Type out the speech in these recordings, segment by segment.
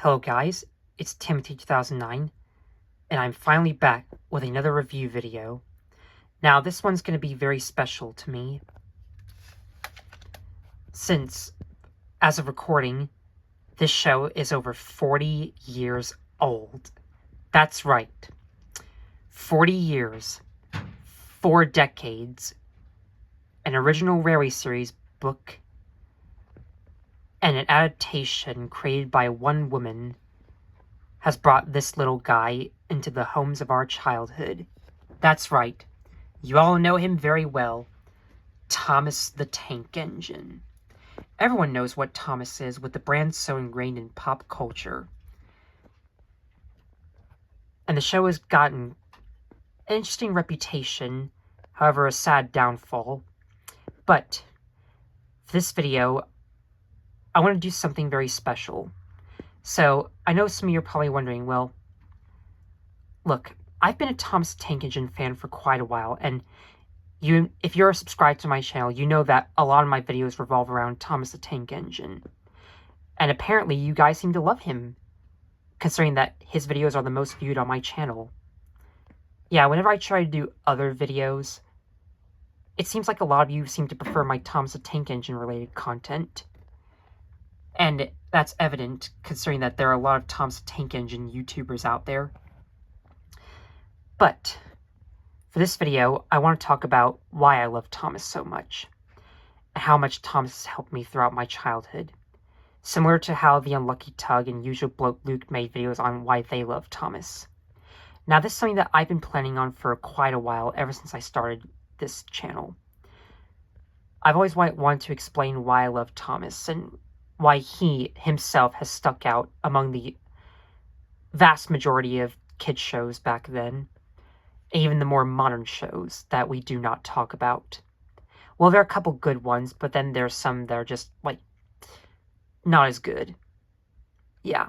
Hello guys, it's Timothy2009, and I'm finally back with another review video. Now this one's going to be very special to me, since, as of recording, this show is over 40 years old. That's right. 40 years, 4 decades, an original Rary series book, and an adaptation created by one woman has brought this little guy into the homes of our childhood. That's right. You all know him very well. Thomas the Tank Engine. Everyone knows what Thomas is, with the brand so ingrained in pop culture. And the show has gotten an interesting reputation, however a sad downfall. But for this video, I want to do something very special. So, I know some of you are probably wondering, well, look, I've been a Thomas the Tank Engine fan for quite a while, and if you're subscribed to my channel, you know that a lot of my videos revolve around Thomas the Tank Engine. And apparently you guys seem to love him, considering that his videos are the most viewed on my channel. Yeah, whenever I try to do other videos, it seems like a lot of you seem to prefer my Thomas the Tank Engine related content. And that's evident, considering that there are a lot of Thomas the Tank Engine YouTubers out there. But for this video, I want to talk about why I love Thomas so much, and how much Thomas has helped me throughout my childhood. Similar to how the Unlucky Tug and Usual Bloke Luke made videos on why they love Thomas. Now this is something that I've been planning on for quite a while, ever since I started this channel. I've always wanted to explain why I love Thomas, and why he himself has stuck out among the vast majority of kids shows back then. Even the more modern shows that we do not talk about. Well, there are a couple good ones, but then there's some that are just, like, not as good. Yeah.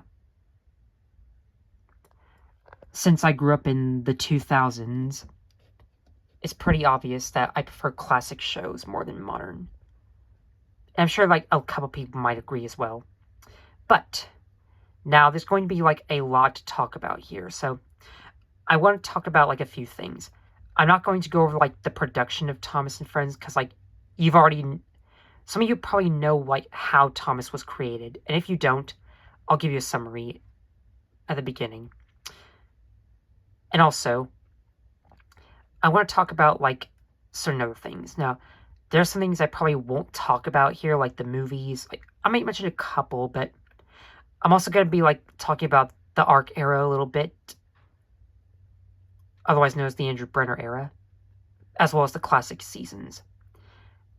Since I grew up in the 2000s, it's pretty obvious that I prefer classic shows more than modern. And I'm sure, like, a couple people might agree as well. But now there's going to be, like, a lot to talk about here, so I want to talk about, like, a few things. I'm not going to go over, like, the production of Thomas and Friends, because, like, some of you probably know, like, how Thomas was created. And if you don't, I'll give you a summary at the beginning. And also, I want to talk about, like, certain other things. Now, there are some things I probably won't talk about here, like the movies. Like, I might mention a couple, but I'm also going to be, like, talking about the ARC era a little bit, otherwise known as the Andrew Brenner era, as well as the classic seasons.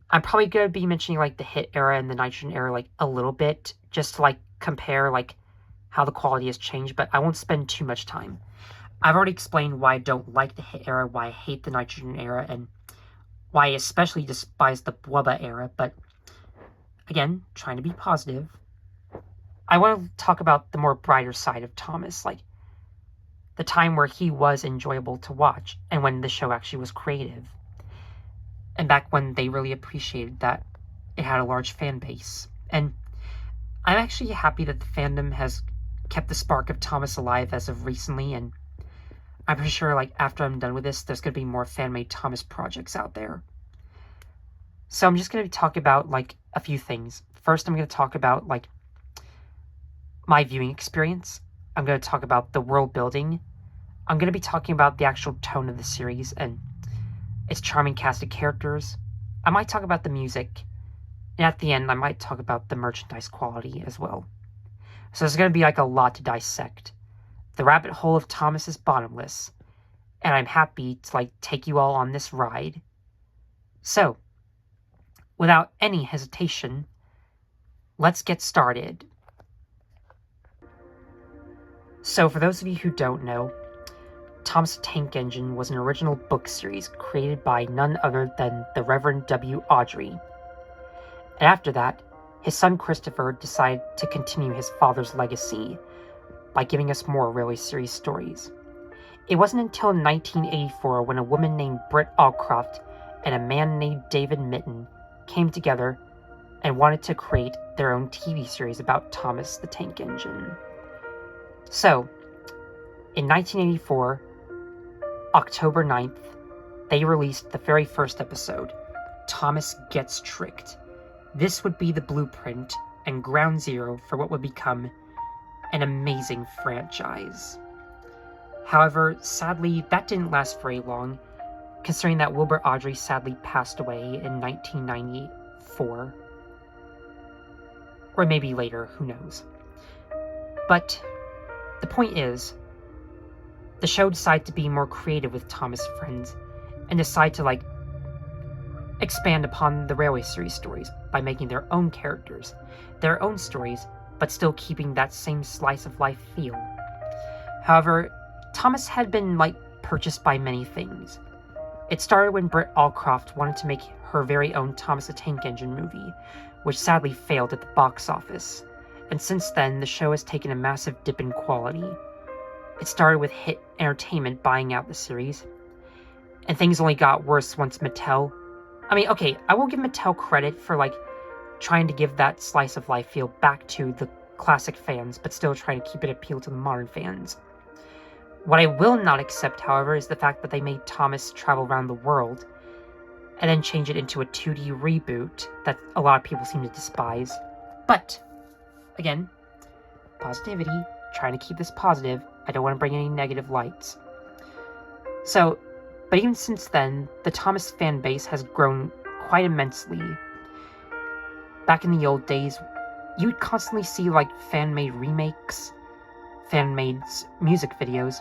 I'm probably going to be mentioning, like, the Hit era and the Nitrogen era, like, a little bit, just to, like, compare, like, how the quality has changed, but I won't spend too much time. I've already explained why I don't like the Hit era, why I hate the Nitrogen era, and why I especially despise the Blubba era, but, again, trying to be positive. I want to talk about the more brighter side of Thomas, like, the time where he was enjoyable to watch, and when the show actually was creative. And back when they really appreciated that it had a large fan base. And I'm actually happy that the fandom has kept the spark of Thomas alive as of recently, and I'm pretty sure, like, after I'm done with this, there's going to be more fan-made Thomas projects out there. So I'm just going to talk about, like, a few things. First, I'm going to talk about, like, my viewing experience. I'm going to talk about the world building. I'm going to be talking about the actual tone of the series and its charming cast of characters. I might talk about the music. And at the end, I might talk about the merchandise quality as well. So there's going to be, like, a lot to dissect. The rabbit hole of Thomas is bottomless. And I'm happy to, like, take you all on this ride. So, without any hesitation, let's get started. So, for those of you who don't know, Thomas the Tank Engine was an original book series created by none other than the Reverend W. Awdry. And after that, his son Christopher decided to continue his father's legacy by giving us more Rary series stories. It wasn't until 1984 when a woman named Britt Allcroft and a man named David Mitton came together and wanted to create their own TV series about Thomas the Tank Engine. So, in 1984, October 9th, they released the very first episode, Thomas Gets Tricked. This would be the blueprint and ground zero for what would become an amazing franchise. However, sadly, that didn't last very long, considering that Wilbur Awdry sadly passed away in 1994. Or maybe later, who knows. But the point is, the show decided to be more creative with Thomas' friends and decide to expand upon the Railway series stories by making their own characters, their own stories, but still keeping that same slice of life feel. However, Thomas had been purchased by many things. It started when Britt Allcroft wanted to make her very own Thomas the Tank Engine movie, which sadly failed at the box office, and since then the show has taken a massive dip in quality. It started with Hit Entertainment buying out the series, and things only got worse once Mattel... I will give Mattel credit for trying to give that slice of life feel back to the classic fans, but still trying to keep it appeal to the modern fans. What I will not accept, however, is the fact that they made Thomas travel around the world and then change it into a 2D reboot that a lot of people seem to despise. But, again, positivity, trying to keep this positive. I don't want to bring any negative lights. So, but even since then, the Thomas fan base has grown quite immensely. Back in the old days, you would constantly see fan-made remakes, fan-made music videos,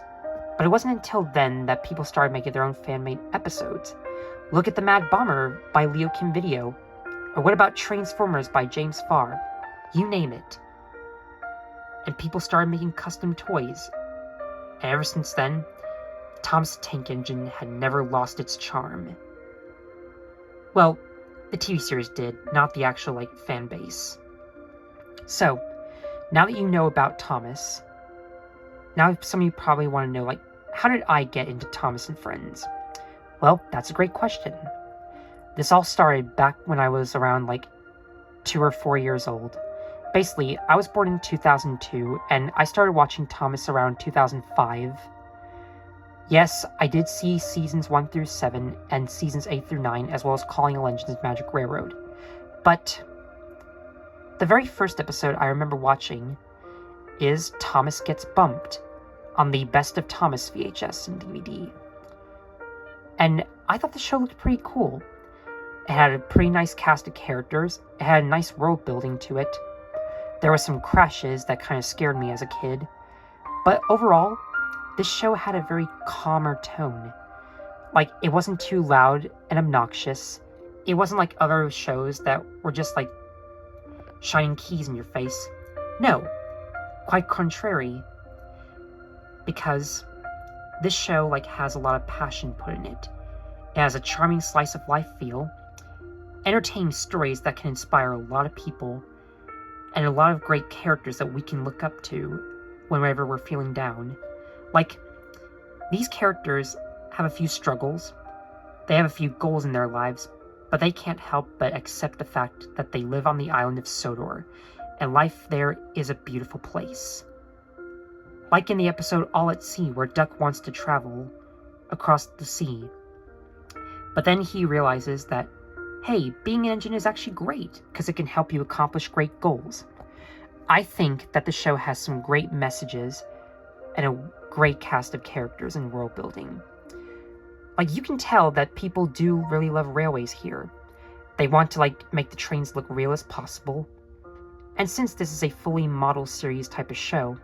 but it wasn't until then that people started making their own fan-made episodes. Look at The Mad Bomber by Leo Kim Video, or what about Transformers by James Farr? You name it. And people started making custom toys. And ever since then, Thomas the Tank Engine had never lost its charm. Well, the TV series did, not the actual fan base. So, now that you know about Thomas, now some of you probably want to know how did I get into Thomas and Friends? Well, that's a great question. This all started back when I was around 2 or 4 years old. Basically, I was born in 2002, and I started watching Thomas around 2005. Yes, I did see seasons 1 through 7 and seasons 8 through 9, as well as Calling All Engines Magic Railroad. But the very first episode I remember watching is Thomas Gets Bumped on the Best of Thomas VHS and DVD. And I thought the show looked pretty cool. It had a pretty nice cast of characters, it had a nice world building to it. There were some crashes that kind of scared me as a kid. But overall, this show had a very calmer tone. It wasn't too loud and obnoxious. It wasn't like other shows that were just shining keys in your face. No, quite contrary. Because this show has a lot of passion put in it. It has a charming slice of life feel, entertaining stories that can inspire a lot of people, and a lot of great characters that we can look up to whenever we're feeling down. These characters have a few struggles, they have a few goals in their lives, but they can't help but accept the fact that they live on the island of Sodor, and life there is a beautiful place. Like in the episode All at Sea, where Duck wants to travel across the sea. But then he realizes that, hey, being an engine is actually great, because it can help you accomplish great goals. I think that the show has some great messages and a great cast of characters and world building. You can tell that people do really love railways here. They want to make the trains look real as possible. And since this is a fully model series type of show,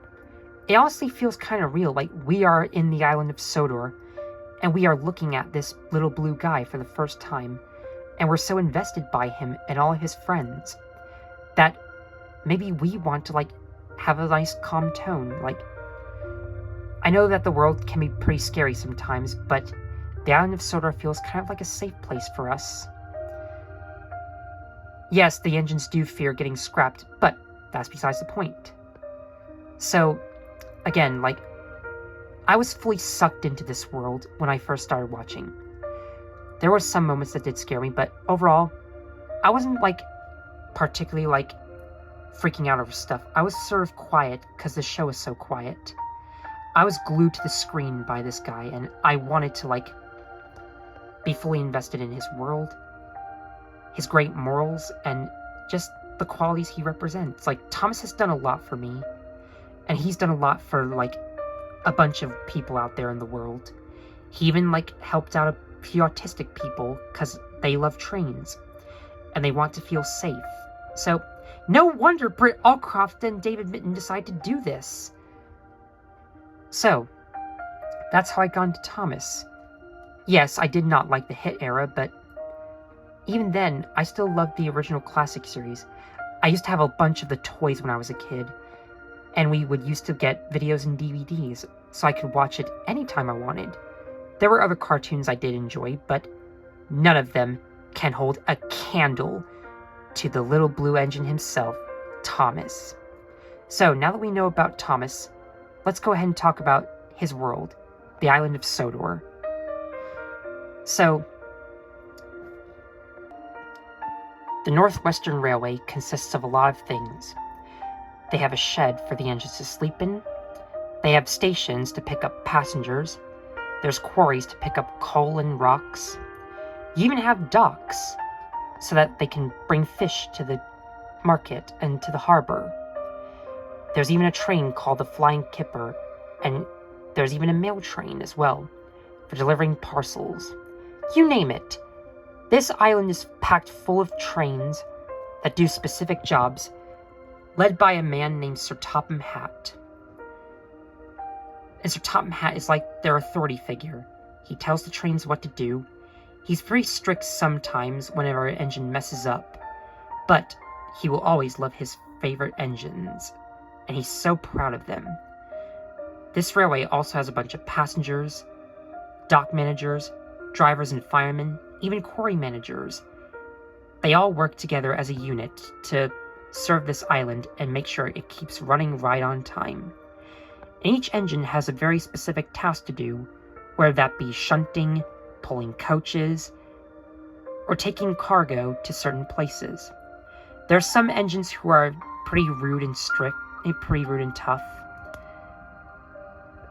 it honestly feels kind of real, we are in the island of Sodor, and we are looking at this little blue guy for the first time, and we're so invested by him and all of his friends, that maybe we want to, have a nice calm tone, I know that the world can be pretty scary sometimes, but the island of Sodor feels kind of like a safe place for us. Yes, the engines do fear getting scrapped, but that's besides the point. So, again, I was fully sucked into this world when I first started watching. There were some moments that did scare me, but overall, I wasn't, particularly, freaking out over stuff. I was sort of quiet because the show is so quiet. I was glued to the screen by this guy, and I wanted to, like, be fully invested in his world, his great morals, and just the qualities he represents. Like, Thomas has done a lot for me, and he's done a lot for, like, a bunch of people out there in the world. He even, like, helped out a few autistic people because they love trains, and they want to feel safe. So, no wonder Britt Allcroft and David Mitton decided to do this. So, that's how I got into Thomas. Yes, I did not like the hit era, but even then, I still loved the original classic series. I used to have a bunch of the toys when I was a kid, and we would used to get videos and DVDs, so I could watch it anytime I wanted. There were other cartoons I did enjoy, but none of them can hold a candle to the little blue engine himself, Thomas. So, now that we know about Thomas, let's go ahead and talk about his world, the island of Sodor. So, the Northwestern Railway consists of a lot of things. They have a shed for the engines to sleep in. They have stations to pick up passengers. There's quarries to pick up coal and rocks. You even have docks so that they can bring fish to the market and to the harbor. There's even a train called the Flying Kipper, and there's even a mail train as well for delivering parcels. You name it. This island is packed full of trains that do specific jobs, led by a man named Sir Topham Hatt. And Sir Topham Hatt is like their authority figure. He tells the trains what to do. He's pretty strict sometimes whenever an engine messes up, but he will always love his favorite engines, and he's so proud of them. This railway also has a bunch of passengers, dock managers, drivers and firemen, even quarry managers. They all work together as a unit to serve this island and make sure it keeps running right on time. And each engine has a very specific task to do, whether that be shunting, pulling coaches, or taking cargo to certain places. There are some engines who are pretty rude and strict, pretty rude and tough.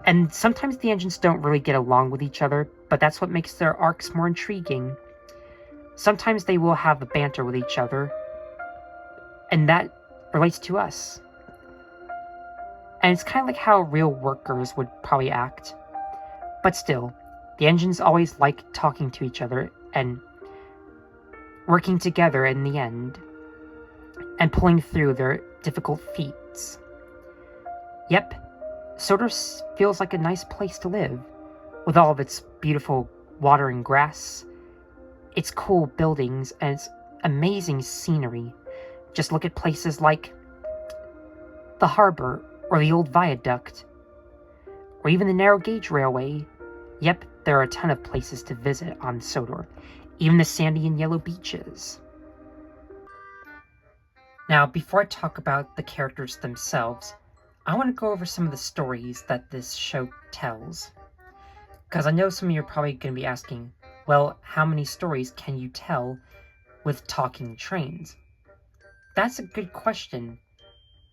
And sometimes the engines don't really get along with each other, but that's what makes their arcs more intriguing. Sometimes they will have a banter with each other, and that relates to us. And it's kind of like how real workers would probably act. But still, the engines always like talking to each other and working together in the end, and pulling through their difficult feats. Yep, Sodor feels like a nice place to live, with all of its beautiful water and grass, its cool buildings, and its amazing scenery. Just look at places like the harbor, or the old viaduct, or even the narrow gauge railway. Yep, there are a ton of places to visit on Sodor, even the sandy and yellow beaches. Now, before I talk about the characters themselves, I want to go over some of the stories that this show tells. Because I know some of you are probably going to be asking, well, how many stories can you tell with talking trains? That's a good question.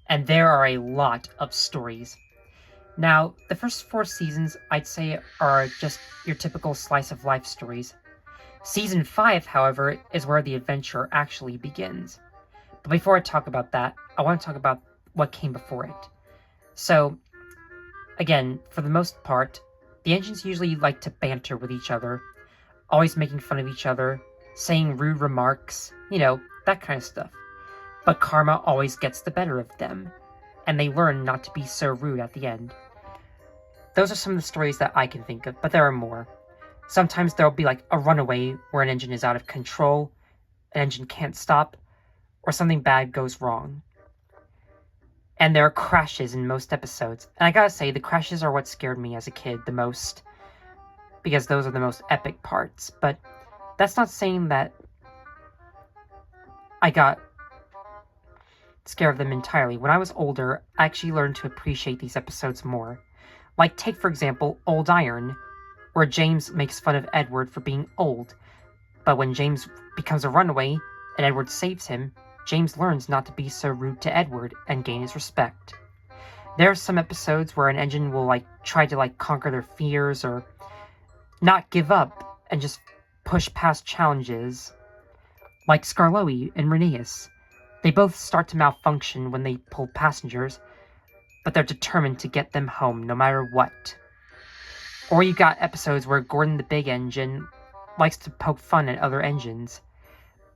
And there are a lot of stories. Now, the first 4 seasons, I'd say, are just your typical slice of life stories. Season 5, however, is where the adventure actually begins. But before I talk about that, I want to talk about what came before it. So, again, for the most part, the engines usually like to banter with each other, always making fun of each other, saying rude remarks, that kind of stuff. But karma always gets the better of them, and they learn not to be so rude at the end. Those are some of the stories that I can think of, but there are more. Sometimes there'll be like a runaway where an engine is out of control, an engine can't stop, or something bad goes wrong. And there are crashes in most episodes. And I gotta say, the crashes are what scared me as a kid the most, because those are the most epic parts. But that's not saying that I got scared of them entirely. When I was older, I actually learned to appreciate these episodes more. Like, take for example, Old Iron, where James makes fun of Edward for being old. But when James becomes a runaway and Edward saves him, James learns not to be so rude to Edward and gain his respect. There are some episodes where an engine will try to conquer their fears or not give up and just push past challenges. Like Skarloey and Rheneas. They both start to malfunction when they pull passengers, but they're determined to get them home no matter what. Or you got episodes where Gordon the Big Engine likes to poke fun at other engines,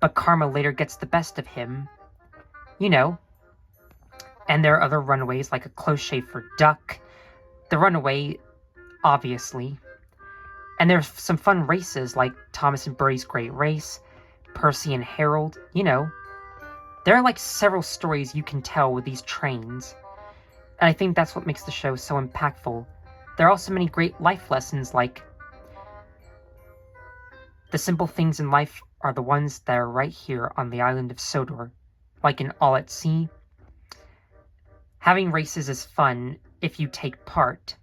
but karma later gets the best of him. You know. And there are other runaways like a close shave for Duck, the Runaway, obviously. And there's some fun races like Thomas and Bertie's Great Race, Percy and Harold, you know. There are several stories you can tell with these trains. And I think that's what makes the show so impactful. There are also many great life lessons like the simple things in life are the ones that are right here on the island of Sodor. Like in All at Sea. Having races is fun if you take part.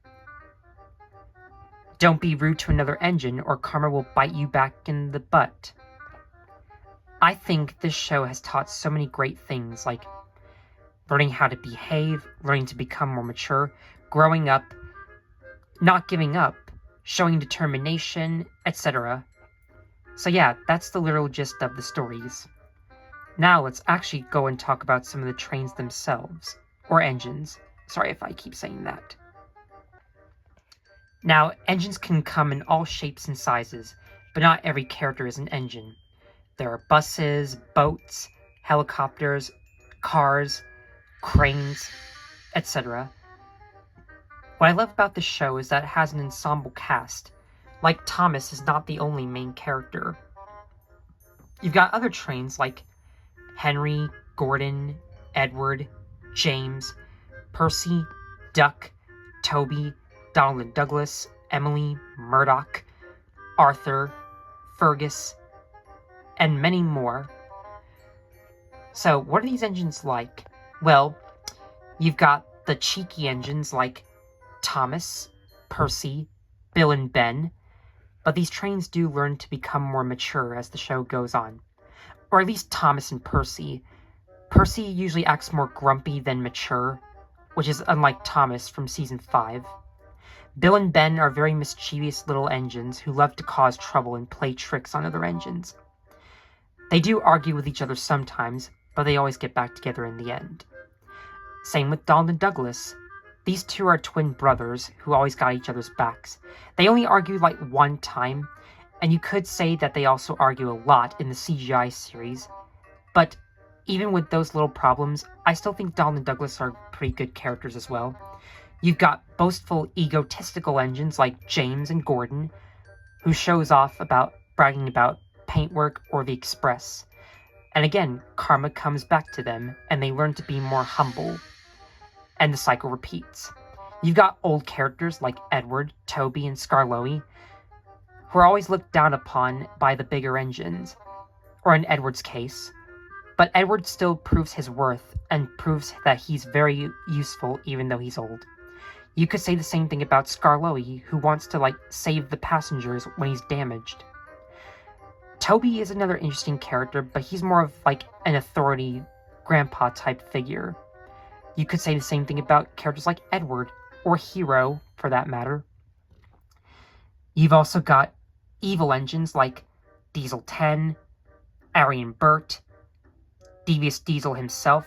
Don't be rude to another engine or karma will bite you back in the butt. I think this show has taught so many great things like learning how to behave, learning to become more mature, growing up, not giving up, showing determination, etc. So yeah, that's the literal gist of the stories. Now let's actually go and talk about some of the trains themselves, or engines. Sorry if I keep saying that. Now, engines can come in all shapes and sizes, but not every character is an engine. There are buses, boats, helicopters, cars, cranes, etc. What I love about this show is that it has an ensemble cast. Like Thomas is not the only main character. You've got other trains like Henry, Gordon, Edward, James, Percy, Duck, Toby, Donald and Douglas, Emily, Murdoch, Arthur, Fergus, and many more. So, what are these engines like? Well, you've got the cheeky engines like Thomas, Percy, Bill and Ben, but these trains do learn to become more mature as the show goes on. Or at least Thomas and Percy. Percy usually acts more grumpy than mature, which is unlike Thomas from Season 5. Bill and Ben are very mischievous little engines who love to cause trouble and play tricks on other engines. They do argue with each other sometimes, but they always get back together in the end. Same with Donald and Douglas. These two are twin brothers who always got each other's backs. They only argue one time, and you could say that they also argue a lot in the CGI series, but even with those little problems, I still think Donald and Douglas are pretty good characters as well. You've got boastful, egotistical engines like James and Gordon, who shows off about bragging about paintwork or the express. And again, karma comes back to them, and they learn to be more humble. And the cycle repeats. You've got old characters like Edward, Toby, and Skarloey, who are always looked down upon by the bigger engines, or in Edward's case. But Edward still proves his worth, and proves that he's very useful even though he's old. You could say the same thing about Skarloey, who wants to, save the passengers when he's damaged. Toby is another interesting character, but he's more of, an authority, grandpa-type figure. You could say the same thing about characters like Edward, or Hero, for that matter. You've also got evil engines like Diesel 10, Arian Burt, Devious Diesel himself,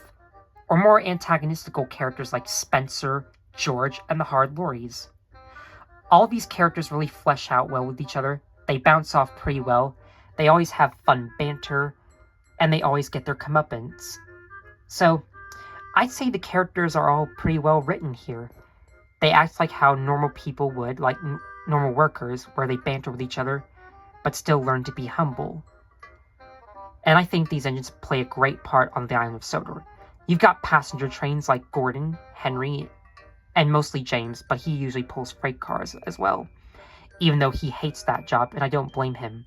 or more antagonistical characters like Spencer, George, and the Hard Lorries. All of these characters really flesh out well with each other, they bounce off pretty well, they always have fun banter, and they always get their comeuppance. So, I'd say the characters are all pretty well written here. They act like how normal people would, like normal workers, where they banter with each other, but still learn to be humble. And I think these engines play a great part on the island of Sodor. You've got passenger trains like Gordon, Henry, and mostly James, but he usually pulls freight cars as well, even though he hates that job, and I don't blame him.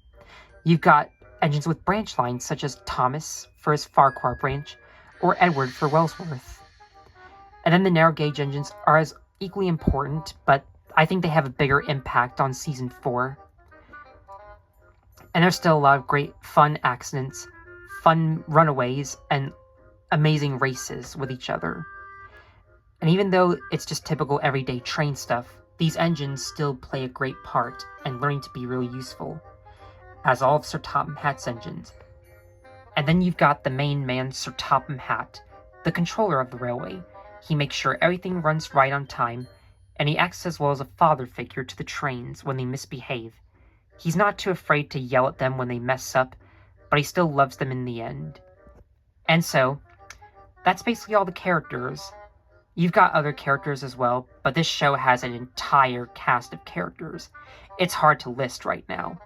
You've got engines with branch lines such as Thomas for his Farquhar branch, or Edward for Wellsworth. And then the narrow gauge engines are as equally important, but I think they have a bigger impact on Season 4. And there's still a lot of great fun accidents, fun runaways, and amazing races with each other. And even though it's just typical everyday train stuff, these engines still play a great part and learning to be really useful, as all of Sir Topham Hatt's engines. And then you've got the main man, Sir Topham Hatt, the controller of the railway. He makes sure everything runs right on time, and he acts as well as a father figure to the trains when they misbehave. He's not too afraid to yell at them when they mess up, but he still loves them in the end. And so, that's basically all the characters. You've got other characters as well, but this show has an entire cast of characters. It's hard to list right now.